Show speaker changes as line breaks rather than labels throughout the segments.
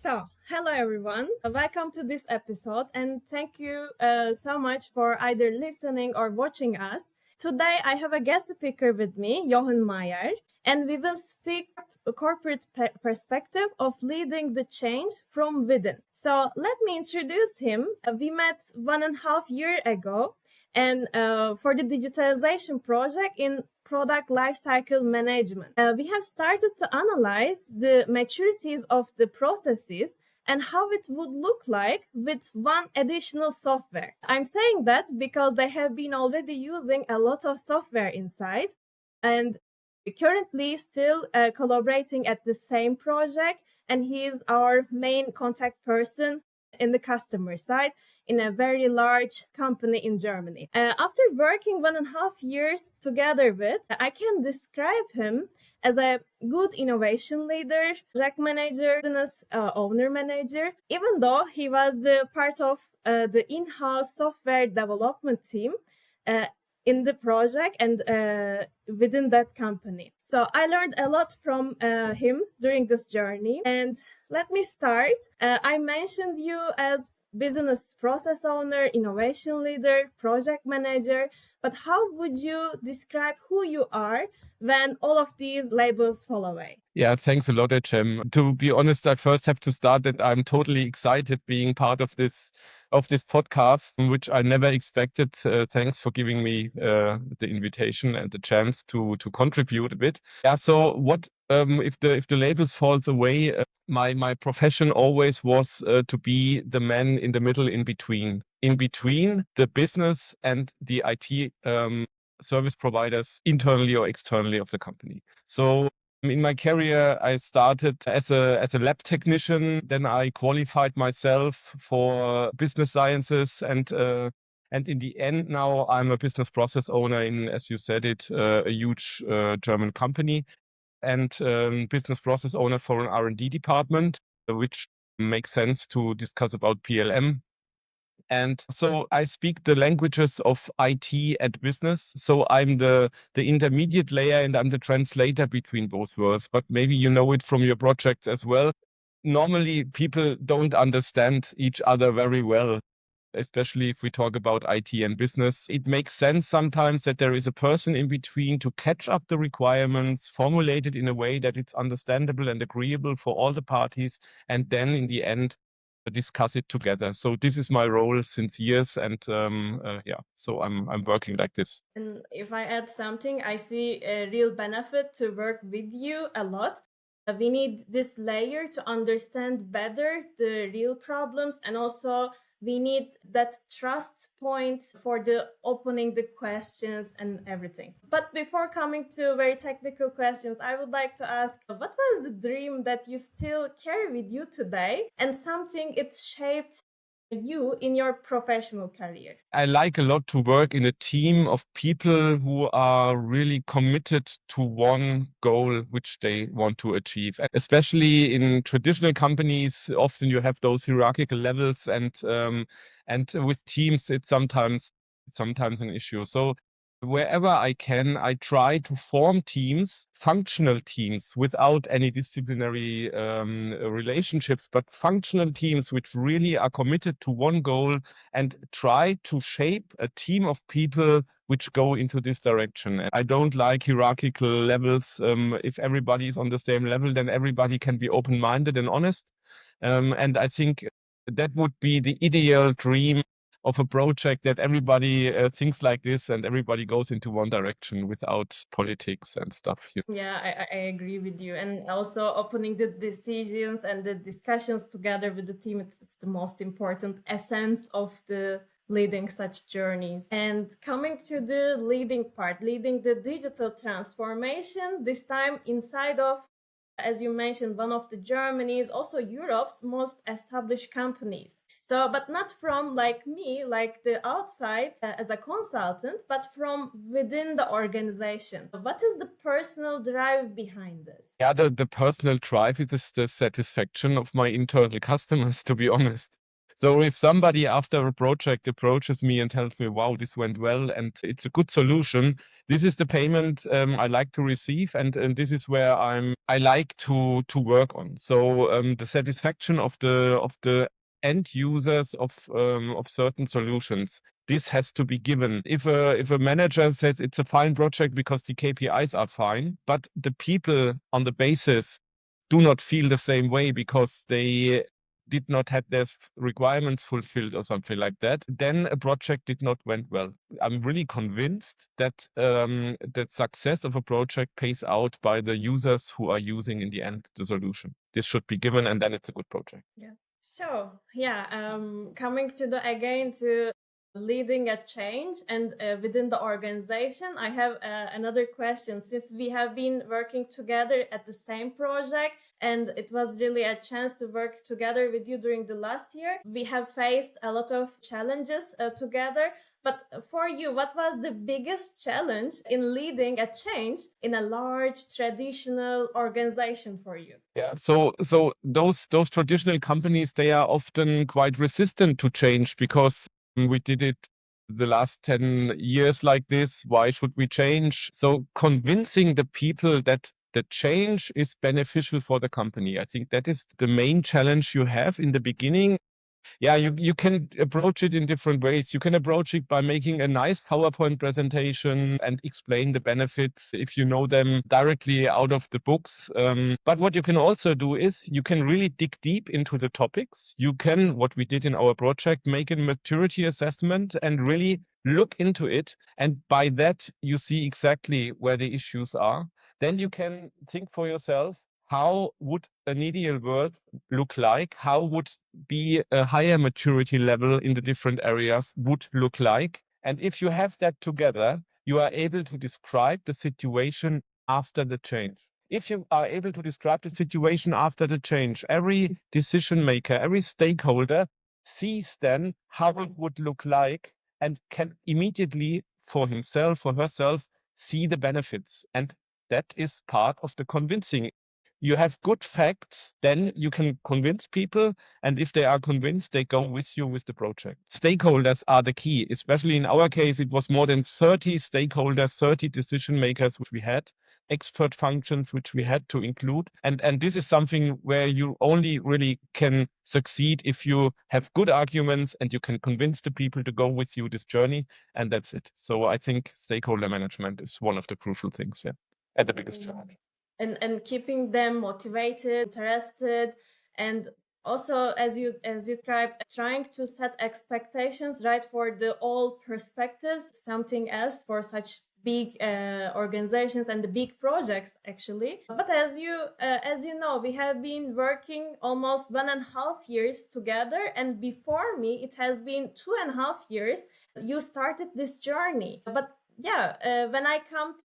Hello everyone. Welcome to this episode, and thank you so much for either listening or watching us. Today, I have a guest speaker with me, Jochen Meier, and we will speak a corporate perspective of leading the change from within. So, let me introduce him. We met 1.5 years ago, and for the digitalization project in product lifecycle management. We have started to analyze the maturities of the processes and how it would look like with one additional software. I'm saying that because they have been already using a lot of software inside and currently still collaborating at the same project, and he is our main contact person in the customer side in a very large company in Germany. After working 1.5 years together with, I can describe him as a good innovation leader, project manager, business owner manager, even though he was the part of the in-house software development team in the project and within that company. So I learned a lot from him during this journey. And let me start. I mentioned you as business process owner, innovation leader, project manager, but how would you describe who you are when all of these labels fall away?
Yeah, thanks a lot, Ecem. To be honest, I first have to start that I'm totally excited being part of this podcast, which I never expected. Thanks for giving me the invitation and the chance to contribute a bit. Yeah. So what if the labels falls away? My profession always was to be the man in the middle, in between the business and the IT service providers internally or externally of the company. So in my career, I started as a lab technician. Then I qualified myself for business sciences, and in the end, now I'm a business process owner in, as you said it, a huge German company, and business process owner for an R&D department, which makes sense to discuss about PLM. And so I speak the languages of IT and business. So I'm the intermediate layer and I'm the translator between both worlds. But maybe you know it from your projects as well. Normally, people don't understand each other very well, especially if we talk about IT and business. It makes sense sometimes that there is a person in between to catch up the requirements, formulate it in a way that it's understandable and agreeable for all the parties, and then in the end, discuss it together. So this is my role since years, and yeah, so I'm working like this.
And if I add something, I see a real benefit to work with you a lot. We need this layer to understand better the real problems, and also we need that trust point for the opening the questions and everything. But before coming to very technical questions, I would like to ask, what was the dream that you still carry with you today, and something it shaped you in your professional career?
I like a lot to work in a team of people who are really committed to one goal which they want to achieve. Especially in traditional companies, often you have those hierarchical levels, and with teams, it's sometimes an issue. So wherever I can, I try to form teams, functional teams, without any disciplinary relationships, but functional teams which really are committed to one goal and try to shape a team of people which go into this direction. And I don't like hierarchical levels. If everybody is on the same level, then everybody can be open-minded and honest. And I think that would be the ideal dream of a project, that everybody thinks like this and everybody goes into one direction without politics and stuff.
Yeah, I agree with you. And also opening the decisions and the discussions together with the team, it's the most important essence of the leading such journeys. And coming to the leading part, leading the digital transformation, this time inside of, as you mentioned, one of the Germany's, also Europe's most established companies. So, but not from like me, like the outside as a consultant, but from within the organization. What is the personal drive behind this?
Yeah, the personal drive is the satisfaction of my internal customers, to be honest. So if somebody after a project approaches me and tells me, wow, this went well and it's a good solution, this is the payment I like to receive, and this is where I like to work on. So the satisfaction of the end users of certain solutions, this has to be given. If a manager says it's a fine project because the KPIs are fine, but the people on the basis do not feel the same way because they did not have their requirements fulfilled or something like that, then a project did not went well. I'm really convinced that that success of a project pays out by the users who are using in the end the solution. This should be given, and then it's a good project.
Yeah. So, yeah, coming to the again to leading a change and within the organization, I have another question. Since we have been working together at the same project, and it was really a chance to work together with you during the last year, we have faced a lot of challenges together. But for you, what was the biggest challenge in leading a change in a large traditional organization for you?
Yeah, so those traditional companies, they are often quite resistant to change because we did it the last 10 years like this. Why should we change? So convincing the people that the change is beneficial for the company, I think that is the main challenge you have in the beginning. Yeah, you can approach it in different ways. You can approach it by making a nice PowerPoint presentation and explain the benefits if you know them directly out of the books. But what you can also do is you can really dig deep into the topics. You can, what we did in our project, make a maturity assessment and really look into it. And by that, you see exactly where the issues are. Then you can think for yourself, how would an ideal world look like? How would be a higher maturity level in the different areas would look like? And if you have that together, you are able to describe the situation after the change. If you are able to describe the situation after the change, every decision maker, every stakeholder sees then how it would look like and can immediately for himself or herself see the benefits. And that is part of the convincing. You have good facts, then you can convince people. And if they are convinced, they go with you with the project. Stakeholders are the key, especially in our case, it was more than 30 stakeholders, 30 decision makers, which we had, expert functions, which we had to include. And this is something where you only really can succeed if you have good arguments and you can convince the people to go with you this journey. And that's it. So I think stakeholder management is one of the crucial things, yeah, and the biggest challenge.
And keeping them motivated, interested, and also as you described, trying to set expectations right for the all perspectives, something else for such big organizations and the big projects actually. But as you know, we have been working almost 1.5 years together, and before me it has been 2.5 years you started this journey. But yeah, when I come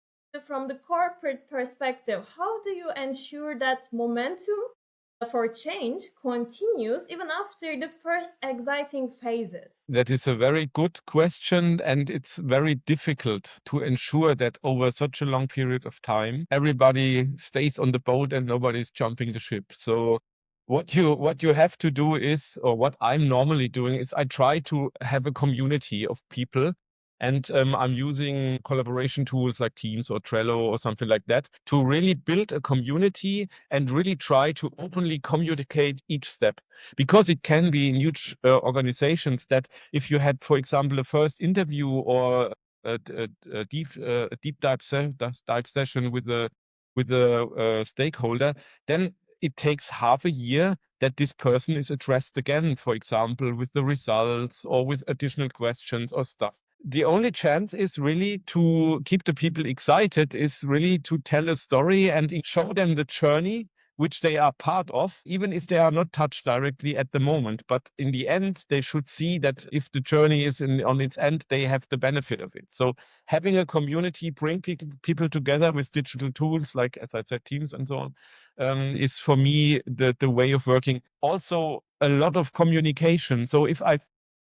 from the corporate perspective, how do you ensure that momentum for change continues even after the first exciting phases?
That is a very good question, and it's very difficult to ensure that over such a long period of time, everybody stays on the boat and nobody's jumping the ship. So what you have to do is, or what I'm normally doing is I try to have a community of people. And I'm using collaboration tools like Teams or Trello or something like that to really build a community and really try to openly communicate each step. Because it can be in huge organizations that if you had, for example, a first interview or a deep dive session with a stakeholder, then it takes half a year that this person is addressed again, for example, with the results or with additional questions or stuff. The only chance is really to keep the people excited, is really to tell a story and show them the journey which they are part of, even if they are not touched directly at the moment. But in the end, they should see that if the journey is on its end, they have the benefit of it. So having a community, bring people together with digital tools like, as I said, Teams and so on, is for me the way of working. Also, a lot of communication. So if I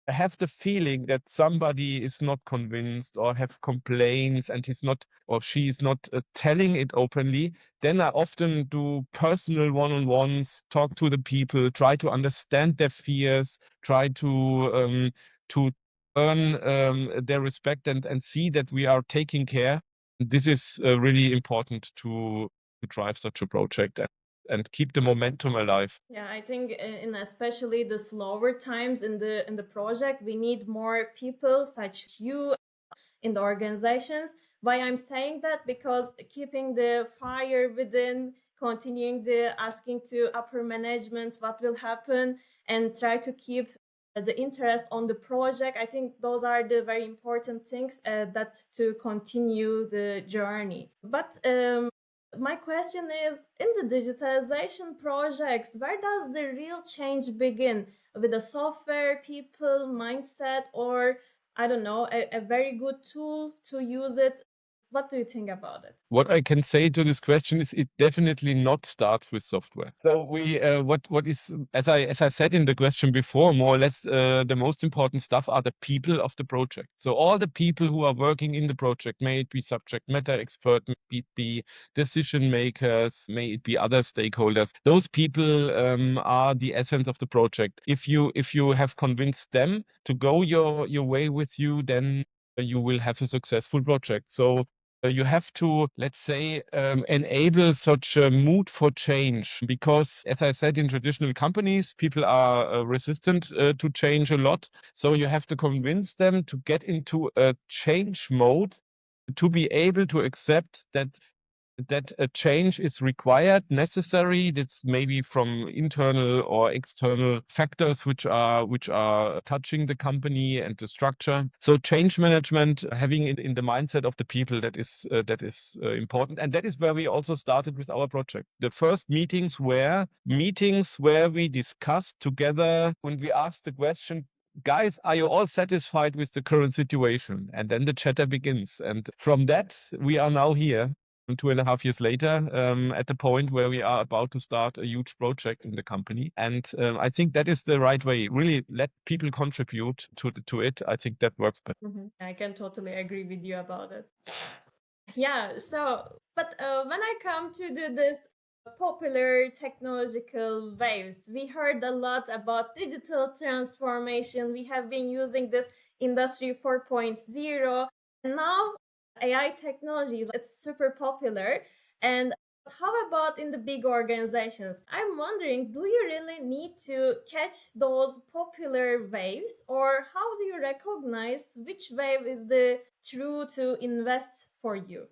have the feeling that somebody is not convinced or have complaints and he's not or she is not telling it openly, then I often do personal one-on-ones, talk to the people, try to understand their fears, try to earn their respect and see that we are taking care. This is really important to drive such a project and keep the momentum alive.
Yeah, I think in especially the slower times in the project, we need more people such you in the organizations. Why I'm saying that? Because keeping the fire within, continuing the asking to upper management what will happen, and try to keep the interest on the project. I think those are the very important things that to continue the journey. But my question is, in the digitalization projects, where does the real change begin? With the software, people, mindset, or I don't know, a very good tool to use it? What do you think about it?
What I can say to this question is it definitely not starts with software. So we what is as I said in the question before, more or less the most important stuff are the people of the project. So all the people who are working in the project, may it be subject matter expert, may it be decision makers, may it be other stakeholders, those people are the essence of the project. If you have convinced them to go your way with you, then you will have a successful project. So you have to, let's say, enable such a mood for change because, as I said, in traditional companies, people are resistant to change a lot. So you have to convince them to get into a change mode to be able to accept that a change is required, necessary. That's maybe from internal or external factors which are touching the company and the structure. So change management, having it in the mindset of the people, that is important, and that is where we also started with our project. The first meetings were meetings where we discussed together when we asked the question, guys, are you all satisfied with the current situation? And then the chatter begins. And from that, we are now here 2.5 years later, at the point where we are about to start a huge project in the company. And I think that is the right way. Really let people contribute to it. I think that works better.
I can totally agree with you about it. Yeah, so, but when I come to this popular technological waves, we heard a lot about digital transformation. We have been using this industry 4.0. And now AI technologies, it's super popular. And how about in the big organizations? I'm wondering, do you really need to catch those popular waves, or how do you recognize which wave is the true to invest for you?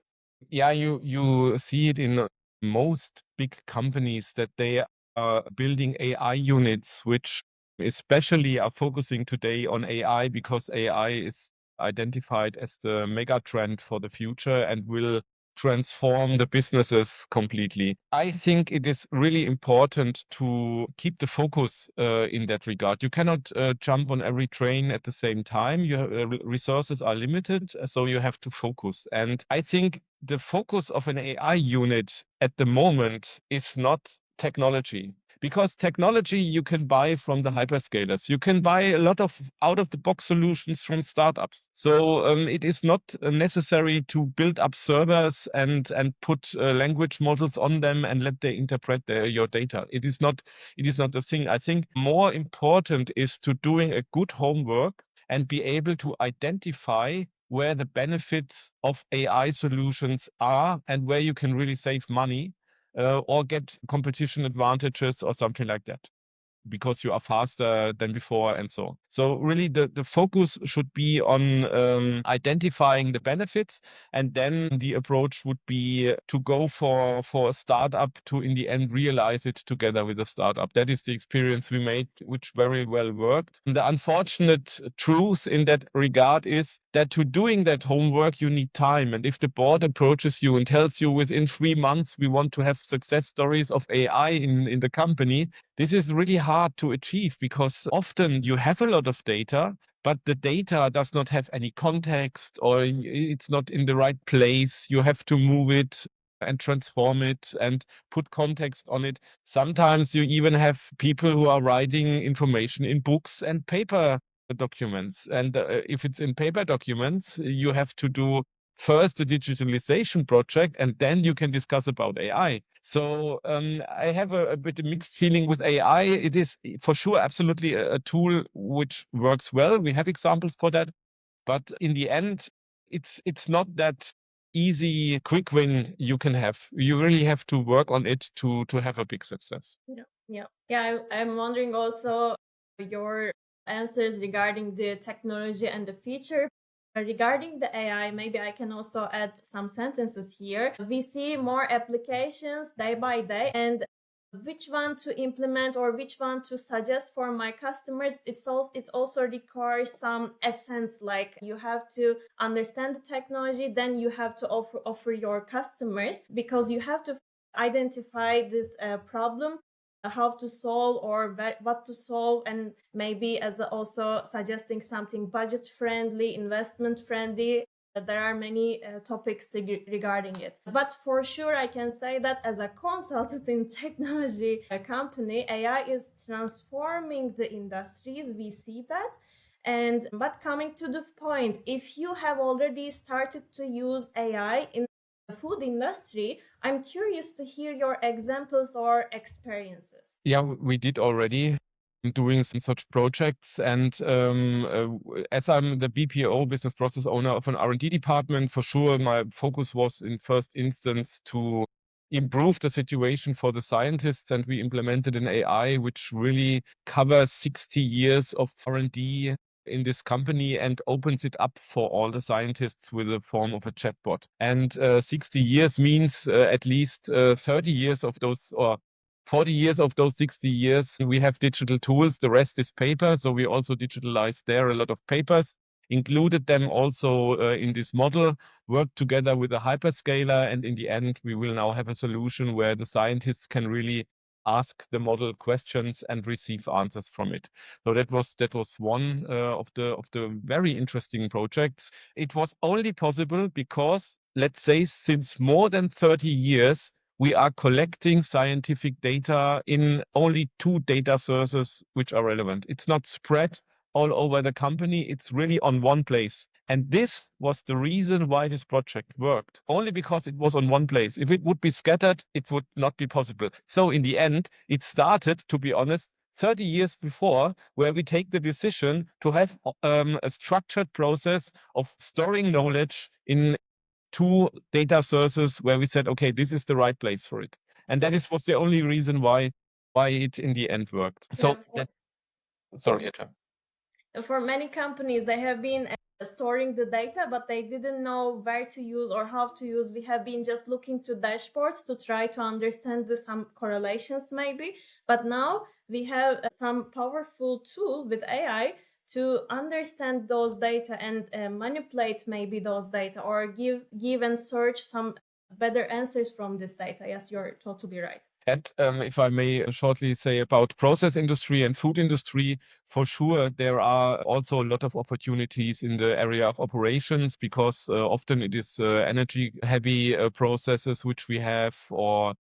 Yeah, you see it in most big companies that they are building AI units, which especially are focusing today on AI because AI is identified as the mega trend for the future and will transform the businesses completely. I think it is really important to keep the focus in that regard. You cannot jump on every train at the same time. Resources are limited, so you have to focus. And I think the focus of an AI unit at the moment is not technology. Because technology you can buy from the hyperscalers. You can buy a lot of out of the box solutions from startups. So it is not necessary to build up servers and put language models on them and let they interpret your data. It is not the thing. I think more important is to doing a good homework and be able to identify where the benefits of AI solutions are and where you can really save money or get competition advantages or something like that because you are faster than before and so on. So really the focus should be on identifying the benefits, and then the approach would be to go for a startup to in the end realize it together with a startup. That is the experience we made, which very well worked. And the unfortunate truth in that regard is that to doing that homework you need time, and if the board approaches you and tells you within 3 months we want to have success stories of AI in the company, this is really hard to achieve because often you have a lot of data, but the data does not have any context or it's not in the right place. You have to move it and transform it and put context on it. Sometimes you even have people who are writing information in books and paper documents. And if it's in paper documents, you have to do first the digitalization project, and then you can discuss about AI. So I have a bit of mixed feeling with AI. It is for sure absolutely a tool which works well. We have examples for that, but in the end, it's not that easy quick win you can have. You really have to work on it to have a big success.
I'm wondering also your answers regarding the technology and the feature. Regarding the AI, maybe I can also add some sentences here. We see more applications day by day, and which one to implement or which one to suggest for my customers, it also requires some essence, like you have to understand the technology, then you have to offer your customers, because you have to identify this problem, how to solve or what to solve, and maybe as also suggesting something budget friendly, investment friendly. There are many topics regarding it, but for sure I can say that as a consultant in technology company, AI is transforming the industries. We see that. And but coming to the point, if you have already started to use AI in the food industry, I'm curious to hear your examples or experiences.
Yeah, we did already doing some such projects. And as I'm the BPO, business process owner of an R&D department, for sure, my focus was in first instance to improve the situation for the scientists. And we implemented an AI which really covers 60 years of R&D in this company and opens it up for all the scientists with a form of a chatbot. And 60 years means at least 30 years of those, or 40 years of those 60 years, we have digital tools. The rest is paper. So we also digitalized there a lot of papers, included them also in this model, worked together with a hyperscaler. And in the end, we will now have a solution where the scientists can really ask the model questions and receive answers from it. So that was one of the very interesting projects. It was only possible because, let's say, since more than 30 years, we are collecting scientific data in only two data sources which are relevant. It's not spread all over the company. It's really on one place. And this was the reason why this project worked, only because it was on one place. If it would be scattered, it would not be possible. So in the end, it started, to be honest, 30 years before, where we take the decision to have a structured process of storing knowledge in two data sources where we said, okay, this is the right place for it. And was the only reason why it in the end worked.
Yeah,
So sorry, Etta.
for many companies, they have been storing the data, but they didn't know where to use or how to use. We have been just looking to dashboards to try to understand some correlations maybe, but now we have some powerful tool with AI to understand those data and manipulate maybe those data, or give and search some better answers from this data. Yes, you're totally right.
And if I may shortly say about process industry and food industry, for sure, there are also a lot of opportunities in the area of operations, because often it is energy heavy processes which we have, or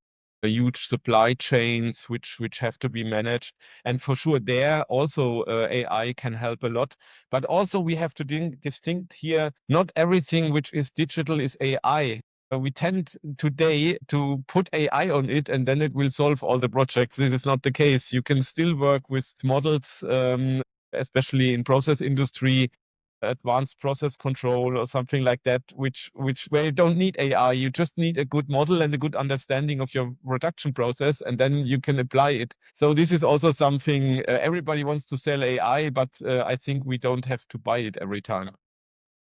huge supply chains which have to be managed. And for sure, there also AI can help a lot. But also we have to distinct here, not everything which is digital is AI. We tend today to put AI on it and then it will solve all the projects. This is not the case. You can still work with models, especially in process industry, advanced process control or something like that, which where you don't need AI. You just need a good model and a good understanding of your production process, and then you can apply it. So this is also something everybody wants to sell AI, but I think we don't have to buy it every time.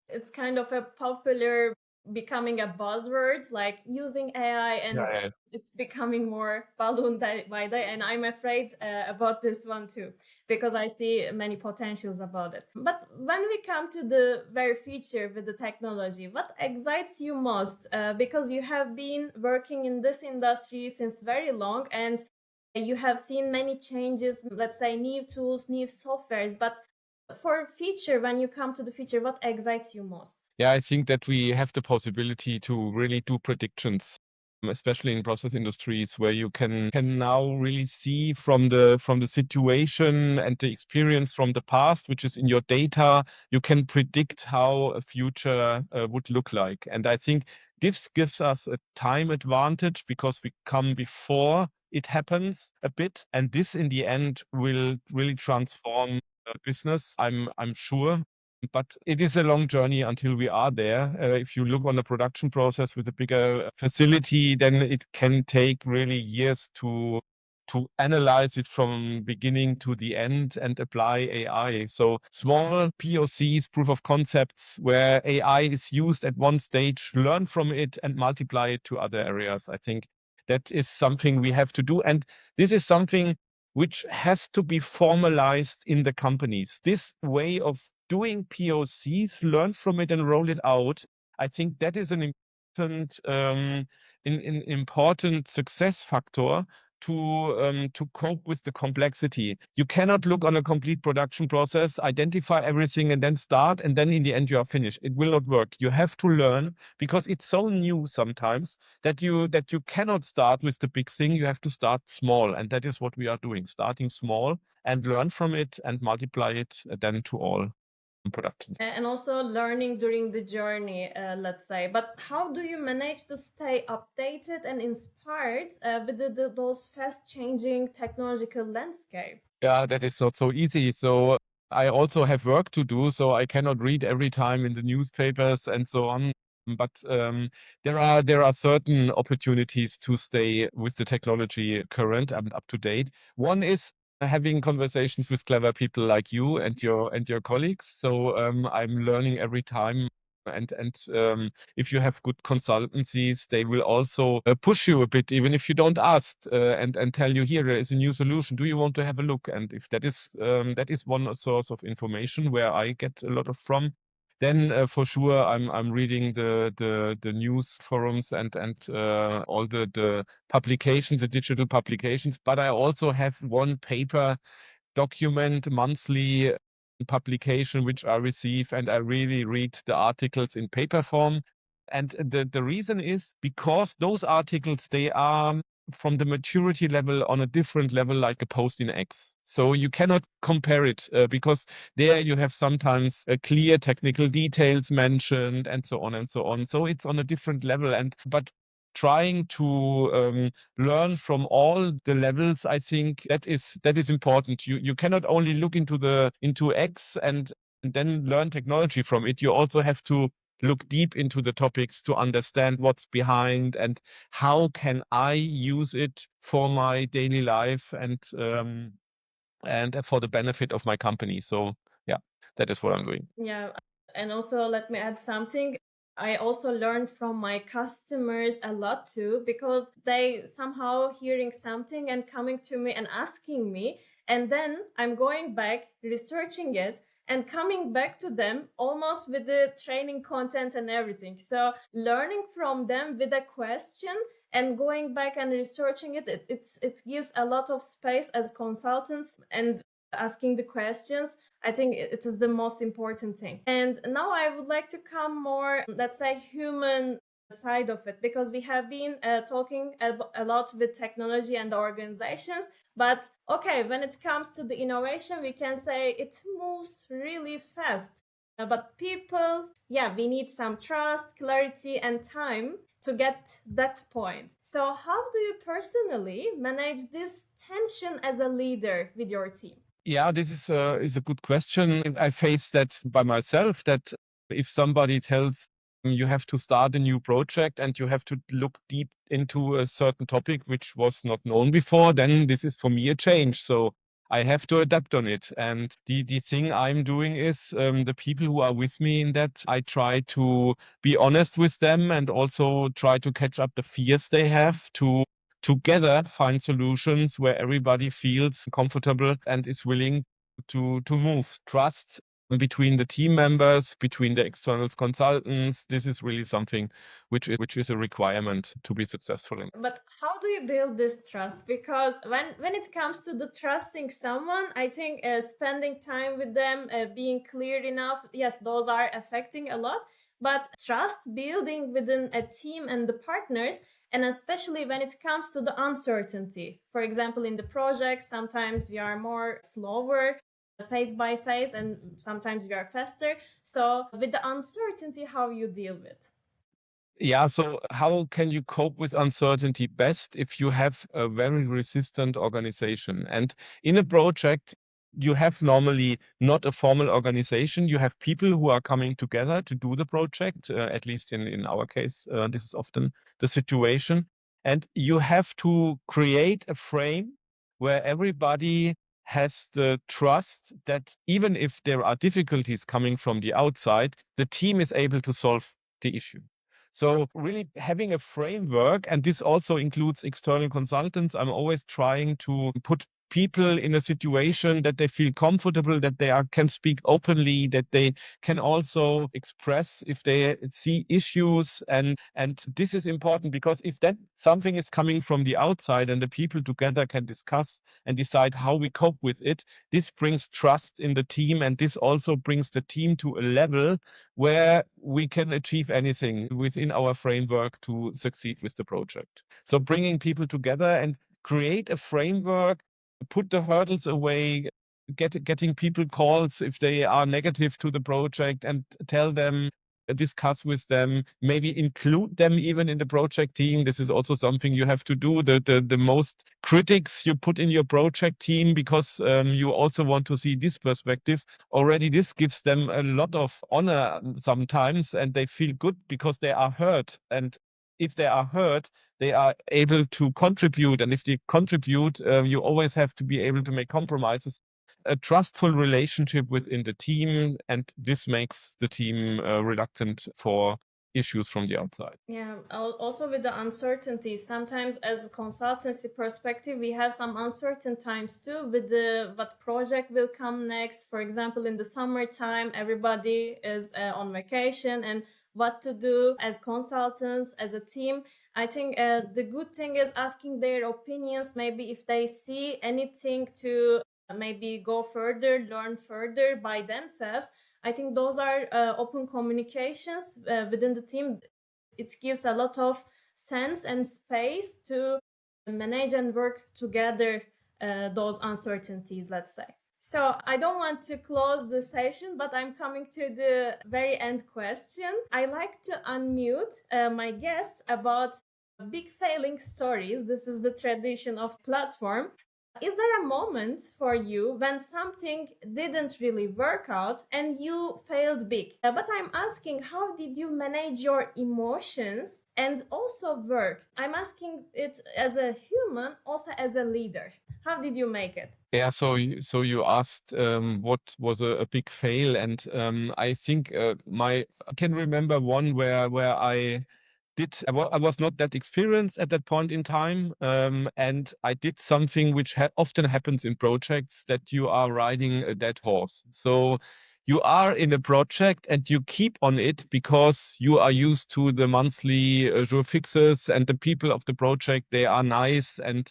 It's kind of a popular, becoming a buzzword, like using AI, and
Yeah.
it's becoming more balloon day by day. And I'm afraid about this one too, because I see many potentials about it. But when we come to the very future with the technology, what excites you most? Because you have been working in this industry since very long, and you have seen many changes, let's say new tools, new softwares. But for future, when you come to the future, what excites you most?
Yeah, I think that we have the possibility to really do predictions. especially in process industries, where you can now really see from the situation and the experience from the past, which is in your data, you can predict how a future would look like. And I think this gives us a time advantage because we come before it happens a bit, and this in the end will really transform business. I'm sure. But it is a long journey until we are there. If you look on the production process with a bigger facility, then it can take really years to analyze it from beginning to the end and apply AI. So small POCs, proof of concepts, where AI is used at one stage, learn from it and multiply it to other areas. I think that is something we have to do. And this is something which has to be formalized in the companies. This way of doing POCs, learn from it and roll it out. I think that is an important important success factor to cope with the complexity. You cannot look on a complete production process, identify everything, and then start, and then in the end you are finished. It will not work. You have to learn because it's so new sometimes that you cannot start with the big thing. You have to start small, and that is what we are doing, starting small and learn from it and multiply it then to all productions.
And also learning during the journey, let's say. But how do you manage to stay updated and inspired with those fast changing technological landscape?
Yeah, that is not so easy. So I also have work to do, so I cannot read every time in the newspapers and so on. But there are certain opportunities to stay with the technology current and up to date. One is having conversations with clever people like you and your colleagues. So I'm learning every time. And if you have good consultancies, they will also push you a bit, even if you don't ask, and tell you, here there is a new solution. Do you want to have a look? And if that is one source of information where I get a lot of from. Then for sure I'm reading the news forums and all the publications, the digital publications. But I also have one paper document monthly publication which I receive, and I really read the articles in paper form. And the reason is because those articles, they are from the maturity level on a different level, like a post in X. So you cannot compare it because there you have sometimes clear technical details mentioned and so on and so on. So it's on a different level. And but trying to learn from all the levels, I think that is important. You cannot only look into X and then learn technology from it. You also have to look deep into the topics to understand what's behind and how can I use it for my daily life and for the benefit of my company. So yeah, that is what I'm doing.
Yeah, and also let me add something. I also learned from my customers a lot too, because they somehow hearing something and coming to me and asking me, and then I'm going back, researching it, and coming back to them almost with the training content and everything. So learning from them with a question and going back and researching it gives a lot of space as consultants and asking the questions. I think it is the most important thing. And now I would like to come more, let's say, human side of it, because we have been talking a lot with technology and organizations. But okay, when it comes to the innovation, we can say it moves really fast. But people, yeah, we need some trust, clarity, and time to get that point. So, how do you personally manage this tension as a leader with your team?
Yeah, this is a good question. I face that by myself, that if somebody tells you have to start a new project and you have to look deep into a certain topic which was not known before, then this is for me a change. So I have to adapt on it. And the thing I'm doing is the people who are with me in that, I try to be honest with them and also try to catch up the fears they have to together find solutions where everybody feels comfortable and is willing to move. Trust between the team members, between the external consultants. This is really something which is a requirement to be successful in.
But how do you build this trust? Because when it comes to the trusting someone, I think spending time with them, being clear enough, yes, those are affecting a lot. But trust building within a team and the partners, And especially when it comes to the uncertainty. For example, in the project, sometimes we are more slower phase by phase, and sometimes we are faster. So with the uncertainty, how you deal with?
Yeah, so how can you cope with uncertainty best if you have a very resistant organization? And in a project, you have normally not a formal organization. You have people who are coming together to do the project, at least in our case, this is often the situation. And you have to create a frame where everybody has the trust that even if there are difficulties coming from the outside, the team is able to solve the issue. So really having a framework, and this also includes external consultants. I'm always trying to put people in a situation that they feel comfortable, that they can speak openly, that they can also express if they see issues. And this is important because if that something is coming from the outside and the people together can discuss and decide how we cope with it, this brings trust in the team, and this also brings the team to a level where we can achieve anything within our framework to succeed with the project. So bringing people together and create a framework, put the hurdles away, getting people calls if they are negative to the project and tell them, discuss with them, maybe include them even in the project team. This is also something you have to do. The most critics you put in your project team because you also want to see this perspective. Already this gives them a lot of honor sometimes, and they feel good because they are heard. And if they are heard, they are able to contribute. And if they contribute, you always have to be able to make compromises. A trustful relationship within the team, and this makes the team reluctant for issues from the outside.
Yeah, also with the uncertainty, sometimes as a consultancy perspective, we have some uncertain times too with the what project will come next. For example, in the summertime, everybody is on vacation, and what to do as consultants, as a team. I think the good thing is asking their opinions, maybe if they see anything to maybe go further, learn further by themselves. I think those are open communications within the team. It gives a lot of sense and space to manage and work together those uncertainties, let's say. So I don't want to close the session, but I'm coming to the very end question. I like to unmute my guests about big failing stories. This is the tradition of platform. Is there a moment for you when something didn't really work out and you failed big? But I'm asking, how did you manage your emotions and also work? I'm asking it as a human, also as a leader. How did you make it?
Yeah, so you asked what was a big fail, and I think I can remember one where I was not that experienced at that point in time, and I did something which often happens in projects, that you are riding a dead horse. So you are in a project and you keep on it because you are used to the monthly jour fixes, and the people of the project, they are nice, and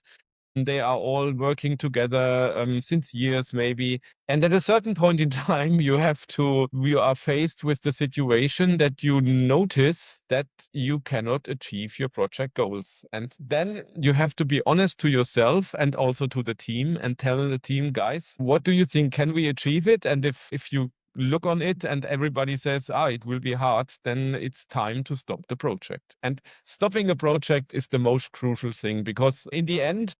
they are all working together since years, maybe. And at a certain point in time, you are faced with the situation that you notice that you cannot achieve your project goals. And then you have to be honest to yourself and also to the team and tell the team, guys, what do you think? Can we achieve it? And if you look on it and everybody says, it will be hard, then it's time to stop the project. And stopping a project is the most crucial thing, because in the end,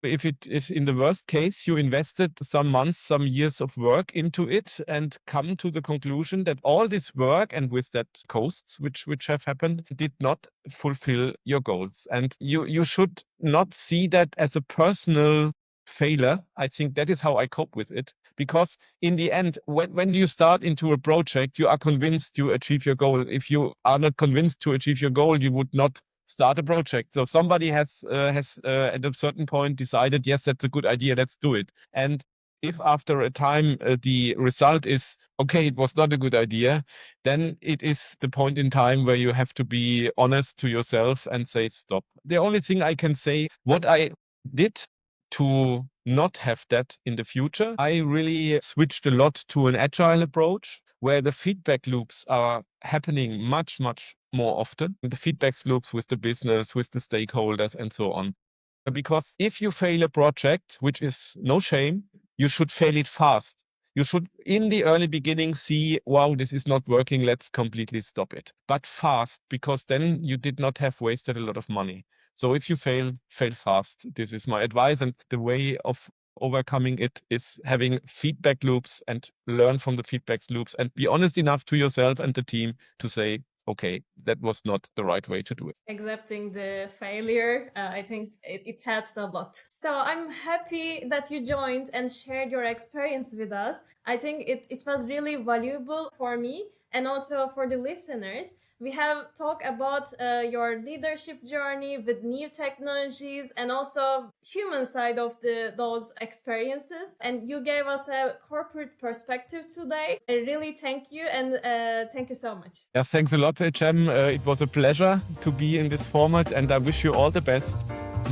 if it is in the worst case, you invested some months, some years of work into it and come to the conclusion that all this work, and with that costs which have happened, did not fulfill your goals. And you should not see that as a personal failure. I think that is how I cope with it. Because in the end, when you start into a project, you are convinced you achieve your goal. If you are not convinced to achieve your goal, you would not start a project. So somebody has at a certain point decided, yes, that's a good idea, let's do it. And if after a time the result is, okay, it was not a good idea, then it is the point in time where you have to be honest to yourself and say stop. The only thing I can say, what I did to not have that in the future, I really switched a lot to an agile approach, where the feedback loops are happening much more often, the feedback loops with the business, with the stakeholders, and so on. Because if you fail a project, which is no shame, you should fail it fast. You should, in the early beginning, see, wow, this is not working. Let's completely stop it. But fast, because then you did not have wasted a lot of money. So if you fail, fail fast. This is my advice. And the way of overcoming it is having feedback loops and learn from the feedback loops and be honest enough to yourself and the team to say, okay, that was not the right way to do it.
Accepting the failure, I think it helps a lot. So I'm happy that you joined and shared your experience with us. I think it was really valuable for me and also for the listeners. We have talked about your leadership journey with new technologies and also human side of those experiences. And you gave us a corporate perspective today. I really thank you and thank you so much.
Yeah, thanks a lot, Cem. It was a pleasure to be in this format, and I wish you all the best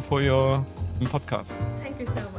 for your podcast.
Thank you so much.